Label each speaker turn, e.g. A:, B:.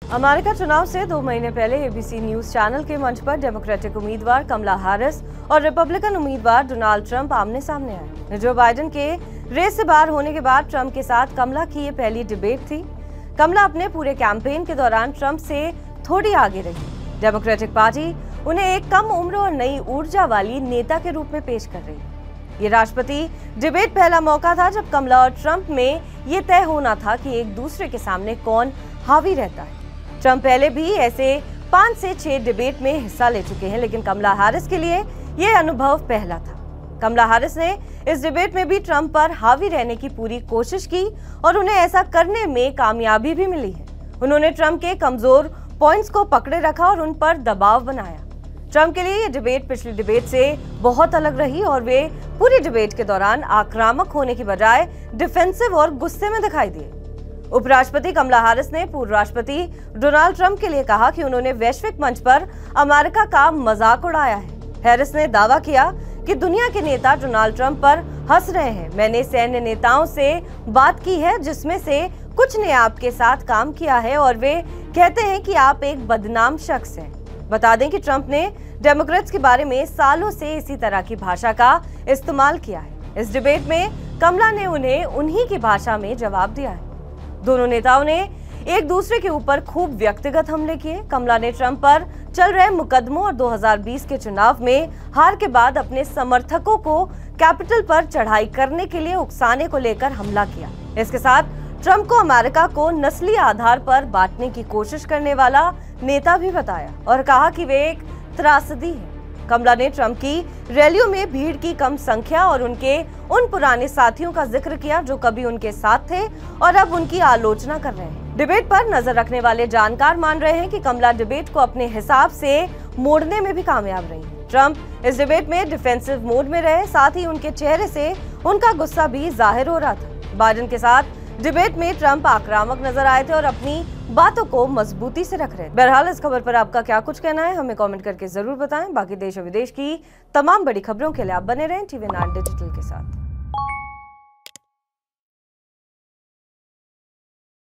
A: America चुनाव से 2 महीने पहले एबीसी न्यूज चैनल के मंच पर डेमोक्रेटिक उम्मीदवार कमला हैरिस और रिपब्लिकन उम्मीदवार डोनाल्ड ट्रंप आमने सामने आए। जो बाइडेन के रेस से बाहर होने के बाद ट्रंप के साथ कमला की ये पहली डिबेट थी। कमला अपने पूरे कैंपेन के दौरान ट्रंप से थोड़ी आगे रही। डेमोक्रेटिक पार्टी उन्हें एक कम उम्र और नई ऊर्जा वाली नेता के रूप में पेश कर रही है। ये राष्ट्रपति डिबेट पहला मौका था जब कमला और ट्रंप में ये तय होना था कि एक दूसरे के सामने कौन हावी रहता है। ट्रंप पहले भी ऐसे 5 से 6 डिबेट में हिस्सा ले चुके हैं, लेकिन कमला हैरिस के लिए ये अनुभव पहला था। कमला हैरिस ने इस डिबेट में भी ट्रंप पर हावी रहने की पूरी कोशिश की और उन्हें ऐसा करने में कामयाबी भी मिली है। उन्होंने ट्रंप के कमजोर पॉइंट्स को पकड़े रखा और उन पर दबाव बनाया। ट्रंप के लिए ये डिबेट पिछली डिबेट से बहुत अलग रही और वे पूरी डिबेट के दौरान आक्रामक होने की बजाय डिफेंसिव और गुस्से में दिखाई दिए। उपराष्ट्रपति कमला हैरिस ने पूर्व राष्ट्रपति डोनाल्ड ट्रंप के लिए कहा कि उन्होंने वैश्विक मंच पर अमेरिका का मजाक उड़ाया है। हैरिस ने दावा किया कि दुनिया के नेता डोनाल्ड ट्रंप पर हंस रहे हैं। मैंने सैन्य नेताओं से बात की है जिसमें से कुछ ने आपके साथ काम किया है और वे कहते हैं कि आप एक बदनाम शख्स हैं। बता दें कि ट्रंप ने डेमोक्रेट्स के बारे में सालों से इसी तरह की भाषा का इस्तेमाल किया है। इस डिबेट में कमला ने उन्हें उन्हीं की भाषा में जवाब दिया है। दोनों नेताओं ने एक दूसरे के ऊपर खूब व्यक्तिगत हमले किए। कमला ने ट्रंप पर चल रहे मुकदमों और 2020 के चुनाव में हार के बाद अपने समर्थकों को कैपिटल पर चढ़ाई करने के लिए उकसाने को लेकर हमला किया। इसके साथ ट्रंप को अमेरिका को नस्ली आधार पर बांटने की कोशिश करने वाला नेता भी बताया और कहा कि वे एक त्रासदी है। कमला ने ट्रंप की रैलियों में भीड़ की कम संख्या और उनके उन पुराने साथियों का जिक्र किया जो कभी उनके साथ थे और अब उनकी आलोचना कर रहे हैं। डिबेट पर नजर रखने वाले जानकार मान रहे हैं कि कमला डिबेट को अपने हिसाब से मोड़ने में भी कामयाब रही। ट्रंप इस डिबेट में डिफेंसिव मोड में रहे, साथ ही उनके चेहरे से उनका गुस्सा भी जाहिर हो रहा था। बाइडेन के साथ डिबेट में ट्रंप आक्रामक नजर आए थे और अपनी बातों को मजबूती से रख रहे थे। बहरहाल इस खबर पर आपका क्या कुछ कहना है हमें कमेंट करके जरूर बताएं। बाकी देश और विदेश की तमाम बड़ी खबरों के लिए आप बने रहें TV9 डिजिटल के साथ।